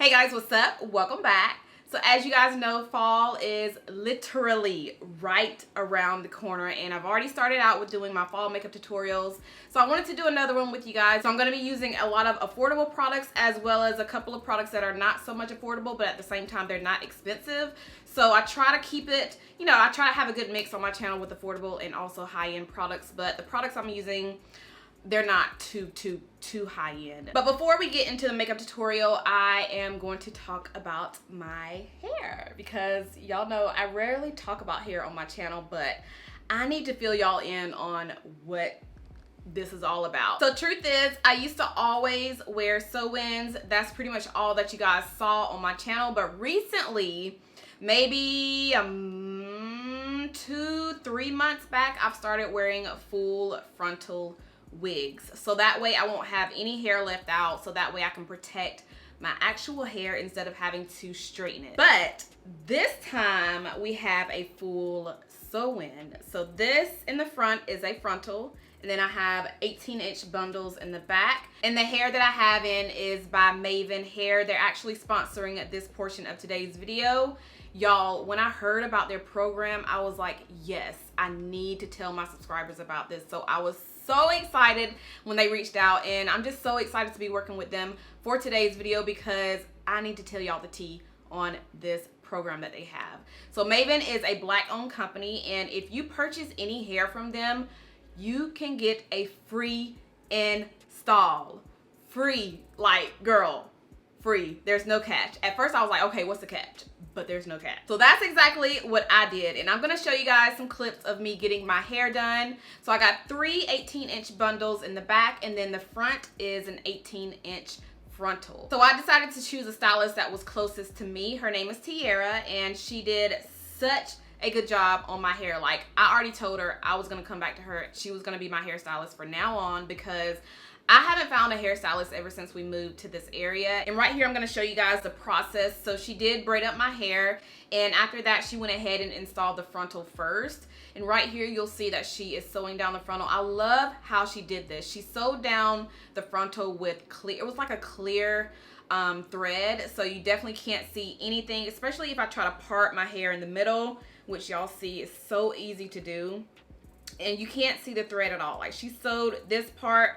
Hey guys, what's up? Welcome back. So as you guys know, fall is literally right around the corner, and I've already started out with doing my fall makeup tutorials. So I wanted to do another one with you guys. So I'm going to be using a lot of affordable products as well as a couple of products that are not so much affordable, but at the same time they're not expensive. So I try to keep it, I try to have a good mix on my channel with affordable and also high-end products, but the products I'm using, they're not too high end. But before we get into the makeup tutorial, I am going to talk about my hair because y'all know I rarely talk about hair on my channel, but I need to fill y'all in on what this is all about. So truth is, I used to always wear sew-ins. That's pretty much all that you guys saw on my channel, but recently, maybe 2-3 months back, I've started wearing full frontal wigs, so that way I won't have any hair left out, so that way I can protect my actual hair instead of having to straighten it. But this time we have a full sew-in. So this in the front is a frontal, and then I have 18-inch bundles in the back, and the hair that I have in is by Mayvenn Hair. They're actually sponsoring this portion of today's video. Y'all, when I heard about their program, I was like, yes, I need to tell my subscribers about this. So I was so excited when they reached out, and I'm just so excited to be working with them for today's video because I need to tell y'all the tea on this program that they have. So Mayvenn is a Black-owned company, and if you purchase any hair from them, you can get a free install. Free, like, girl, free. There's no catch. At first I was like, okay, what's the catch? But there's no catch. So that's exactly what I did, and I'm gonna show you guys some clips of me getting my hair done. So I got 3 18-inch bundles in the back, and then the front is an 18-inch frontal. So I decided to choose a stylist that was closest to me. Her name is Tiara, and she did such a good job on my hair. Like, I already told her I was gonna come back to her. She was gonna be my hairstylist for now on because I haven't found a hairstylist ever since we moved to this area. And right here I'm going to show you guys the process. So she did braid up my hair, and after that she went ahead and installed the frontal first. And right here you'll see that she is sewing down the frontal. I love how she did this. She sewed down the frontal with clear, it was like a clear thread, so you definitely can't see anything, especially if I try to part my hair in the middle, which y'all see is so easy to do, and you can't see the thread at all. Like, she sewed this part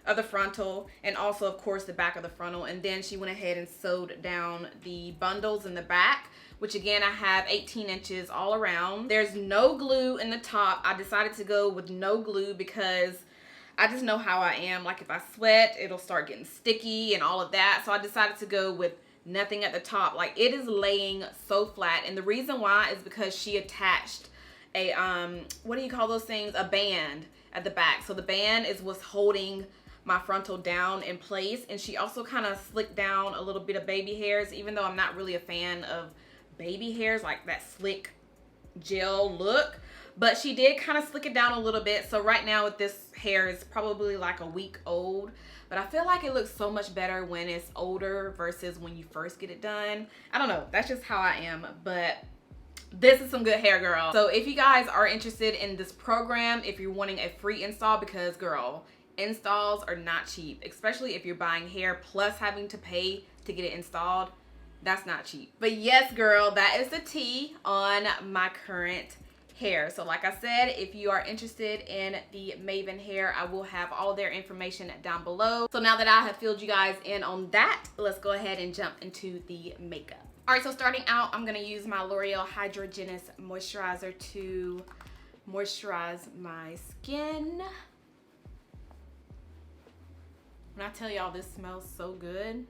of the frontal and also of course the back of the frontal, and then she went ahead and sewed down the bundles in the back, which again I have 18 inches all around. There's no glue in the top. I decided to go with no glue because I just know how I am. Like, if I sweat, it'll start getting sticky and all of that, so I decided to go with nothing at the top. Like, it is laying so flat, and the reason why is because she attached a what do you call those things, a band at the back. So the band is what's holding my frontal down in place, and she also kind of slicked down a little bit of baby hairs, even though I'm not really a fan of baby hairs, like that slick gel look, but she did kind of slick it down a little bit. So right now with this hair is probably like a week old, but I feel like it looks so much better when it's older versus when you first get it done. I don't know, that's just how I am, but this is some good hair, girl. So if you guys are interested in this program, if you're wanting a free install, because girl, installs are not cheap, especially if you're buying hair plus having to pay to get it installed. That's not cheap. But yes, girl, that is the tea on my current hair. So like I said, if you are interested in the Mayvenn Hair, I will have all their information down below. So now that I have filled you guys in on that, let's go ahead and jump into the makeup. All right, so starting out, I'm gonna use my L'Oreal Hydrogenous Moisturizer to moisturize my skin. When I tell y'all this smells so good,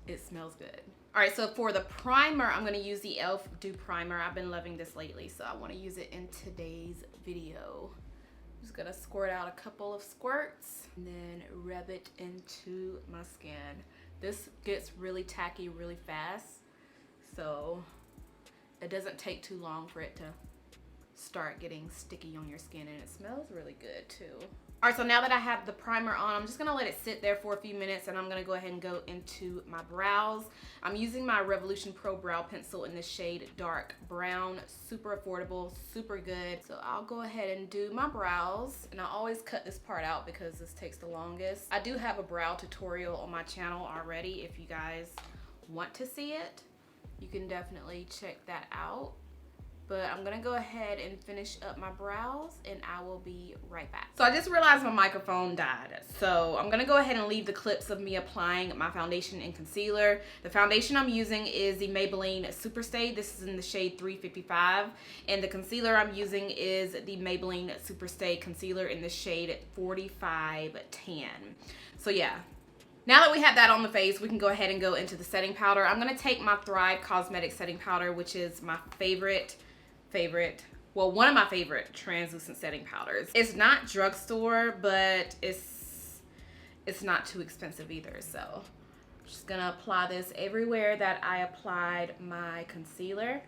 it smells good. All right, so for the primer, I'm gonna use the e.l.f. Dew Primer. I've been loving this lately, so I wanna use it in today's video. I'm just gonna squirt out a couple of squirts and then rub it into my skin. This gets really tacky really fast, so it doesn't take too long for it to start getting sticky on your skin, and it smells really good too. All right, so now that I have the primer on, I'm just gonna let it sit there for a few minutes, and I'm gonna go ahead and go into my brows. I'm using my Revolution Pro Brow Pencil in the shade Dark Brown. Super affordable, super good. So I'll go ahead and do my brows, and I always cut this part out because this takes the longest. I do have a brow tutorial on my channel already. If you guys want to see it, you can definitely check that out. But I'm gonna go ahead and finish up my brows, and I will be right back. So I just realized my microphone died. So I'm gonna go ahead and leave the clips of me applying my foundation and concealer. The foundation I'm using is the Maybelline Superstay. This is in the shade 355. And the concealer I'm using is the Maybelline Superstay concealer in the shade 45 Tan. So yeah. Now that we have that on the face, we can go ahead and go into the setting powder. I'm gonna take my Thrive Cosmetics setting powder, which is my well, one of my favorite translucent setting powders. It's not drugstore, but it's not too expensive either. So I'm just gonna apply this everywhere that I applied my concealer.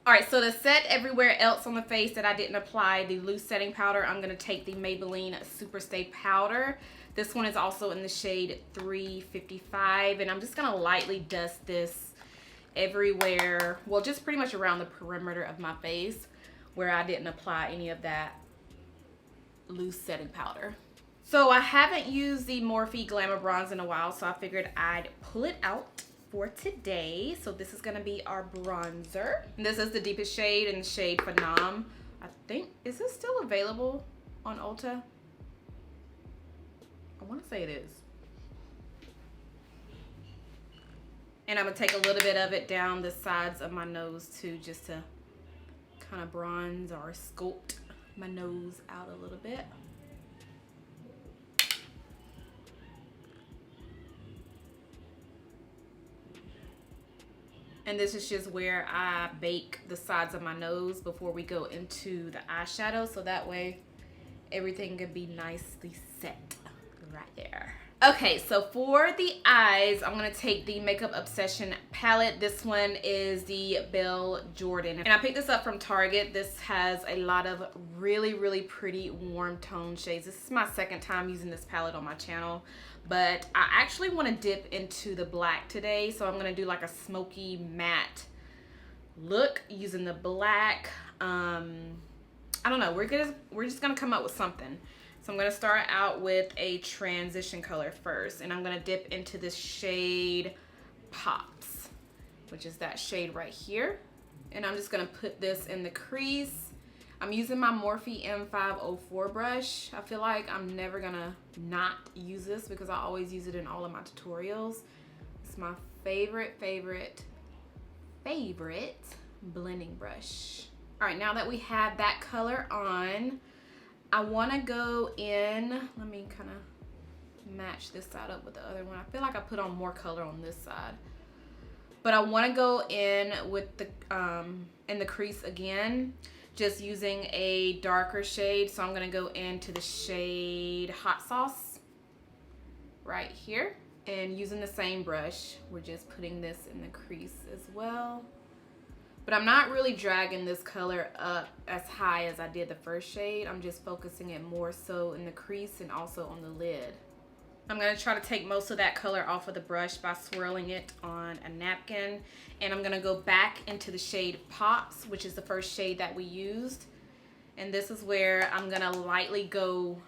All right, so to set everywhere else on the face that I didn't apply the loose setting powder, I'm gonna take the Maybelline Superstay powder. This one is also in the shade 355, and I'm just gonna lightly dust this everywhere, well, just pretty much around the perimeter of my face where I didn't apply any of that loose setting powder. So I haven't used the Morphe Glamour Bronze in a while, so I figured I'd pull it out for today. So this is gonna be our bronzer. And this is the deepest shade in the shade Phenom. I think, is this still available on Ulta? I wanna say it is. And I'm gonna take a little bit of it down the sides of my nose too, just to kind of bronze or sculpt my nose out a little bit. And this is just where I bake the sides of my nose before we go into the eyeshadow, so that way everything can be nicely set right there. Okay, so for the eyes, I'm gonna take the Makeup Obsession palette. This one is the Belle Jordan, and I picked this up from Target. This has a lot of really, really pretty warm tone shades. This is my second time using this palette on my channel, but I actually want to dip into the black today, so I'm gonna do like a smoky matte look using the black. I don't know, we're just gonna come up with something. So I'm gonna start out with a transition color first, and I'm gonna dip into this shade Pops, which is that shade right here. And I'm just gonna put this in the crease. I'm using my Morphe M504 brush. I feel like I'm never gonna not use this because I always use it in all of my tutorials. It's my favorite blending brush. All right, now that we have that color on, I want to go in, let me kind of match this side up with the other one. I feel like I put on more color on this side. But I want to go in with the in the crease again, just using a darker shade. So I'm going to go into the shade Hot Sauce right here. And using the same brush, we're just putting this in the crease as well. But I'm not really dragging this color up as high as I did the first shade. I'm just focusing it more so in the crease and also on the lid. I'm going to try to take most of that color off of the brush by swirling it on a napkin. And I'm going to go back into the shade Pops, which is the first shade that we used. And this is where I'm going to lightly go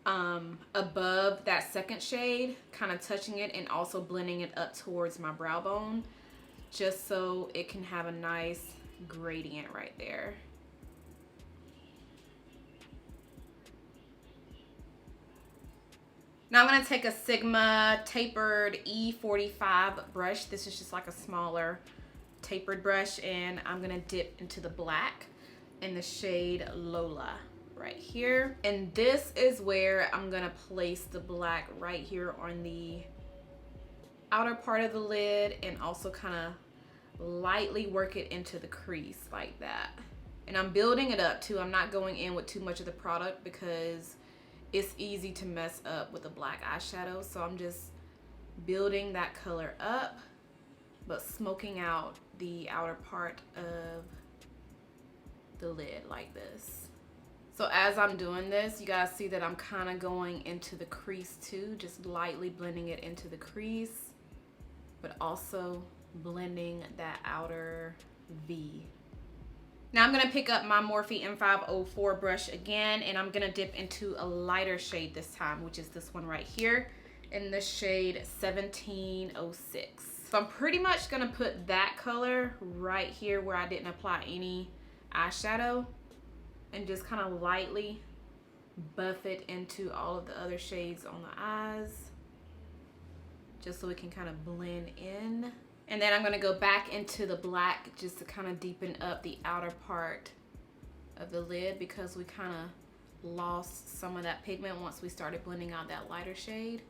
above that second shade, kind of touching it and also blending it up towards my brow bone, just so it can have a nice gradient right there. Now I'm going to take a Sigma tapered E45 brush. This is just like a smaller tapered brush, and I'm going to dip into the black in the shade Lola right here. And this is where I'm going to place the black right here on the outer part of the lid, and also kind of lightly work it into the crease like that. And I'm building it up too. I'm not going in with too much of the product because it's easy to mess up with a black eyeshadow. So I'm just building that color up, but smoking out the outer part of the lid like this. So as I'm doing this, you guys see that I'm kind of going into the crease too, just lightly blending it into the crease, but also blending that outer V. Now I'm gonna pick up my Morphe M504 brush again, and I'm gonna dip into a lighter shade this time, which is this one right here in the shade 1706. So I'm pretty much gonna put that color right here where I didn't apply any eyeshadow, and just kind of lightly buff it into all of the other shades on the eyes, just so it can kind of blend in. And then I'm gonna go back into the black just to kind of deepen up the outer part of the lid, because we kind of lost some of that pigment once we started blending out that lighter shade.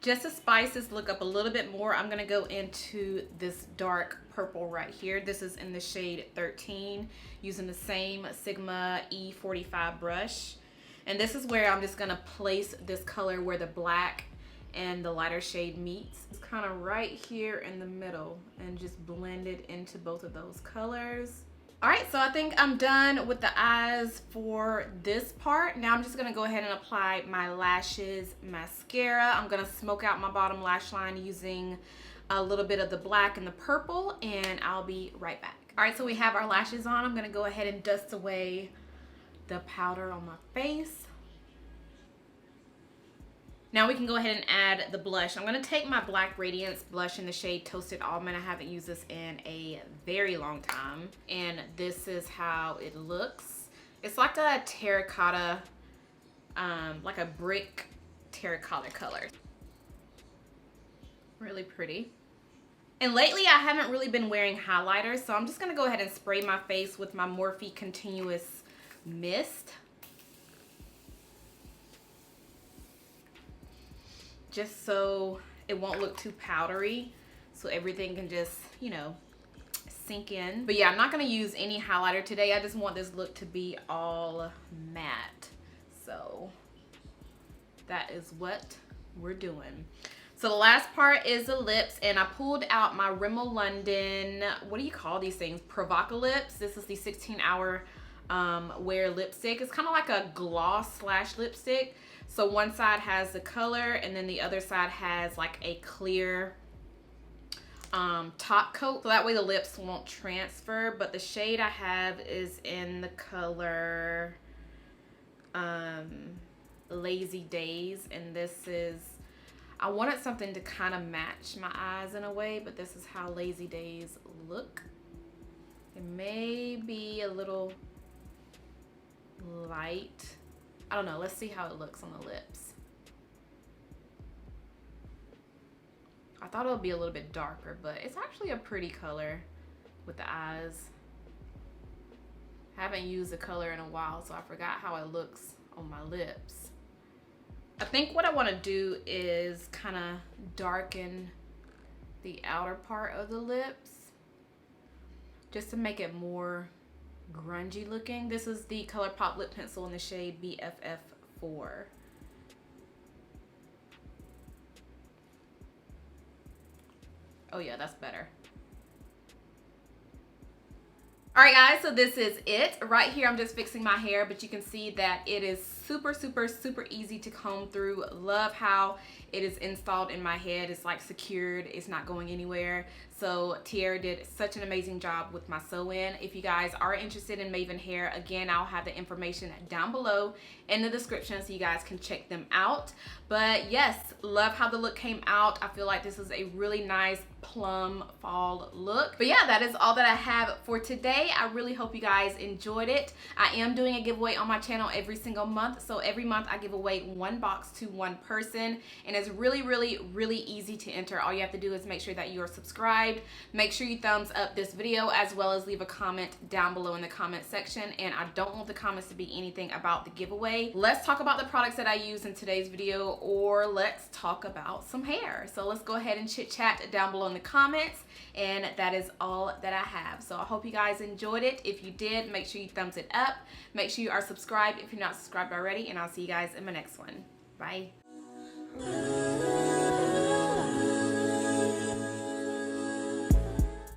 Just to spice this look up a little bit more, I'm gonna go into this dark purple right here. This is in the shade 13, using the same Sigma E45 brush. And this is where I'm just gonna place this color where the black and the lighter shade meets. It's kind of right here in the middle, and just blend it into both of those colors. All right, so I think I'm done with the eyes for this part. Now I'm just gonna go ahead and apply my lashes mascara. I'm gonna smoke out my bottom lash line using a little bit of the black and the purple, and I'll be right back. All right, so we have our lashes on. I'm gonna go ahead and dust away the powder on my face. Now we can go ahead and add the blush. I'm gonna take my Black Radiance blush in the shade Toasted Almond. I haven't used this in a very long time, and this is how it looks. It's like a terracotta, like a brick terracotta color. Really pretty. And lately I haven't really been wearing highlighters, so I'm just gonna go ahead and spray my face with my Morphe Continuous Mist. Just so it won't look too powdery, so everything can just, you know, sink in. But yeah, I'm not gonna use any highlighter today. I just want this look to be all matte. So that is what we're doing. So the last part is the lips, and I pulled out my Rimmel London, what do you call these things? Provocalips. This is the 16-hour wear lipstick. It's kind of like a gloss slash lipstick. So one side has the color, and then the other side has like a clear top coat. So that way the lips won't transfer. But the shade I have is in the color Lazy Days. And this is, I wanted something to kind of match my eyes in a way, but this is how Lazy Days look. It may be a little light. I don't know, let's see how it looks on the lips. I thought it would be a little bit darker, but it's actually a pretty color with the eyes. I haven't used the color in a while, so I forgot how it looks on my lips. I think what I want to do is kind of darken the outer part of the lips, just to make it more grungy looking. This is the ColourPop lip pencil in the shade BFF4. Oh yeah, that's better. All right guys, so this is it. Right here I'm just fixing my hair, but you can see that it is super easy to comb through. Love how it is installed in my head. It's like secured, it's not going anywhere. So Tiara did such an amazing job with my sew-in. If you guys are interested in Mayvenn Hair, again, I'll have the information down below in the description so you guys can check them out. But yes, love how the look came out. I feel like this is a really nice plum fall look. But yeah, that is all that I have for today. I really hope you guys enjoyed it. I am doing a giveaway on my channel every single month. So every month I give away one box to one person, and it's really easy to enter. All you have to do is make sure that you are subscribed. Make sure you thumbs up this video, as well as leave a comment down below in the comment section. And I don't want the comments to be anything about the giveaway. Let's talk about the products that I use in today's video, or let's talk about some hair. So let's go ahead and chit chat down below in the comments, and that is all that I have. So I hope you guys enjoyed it. If you did, make sure you thumbs it up. Make sure you are subscribed if you're not subscribed already, and I'll see you guys in my next one. Bye.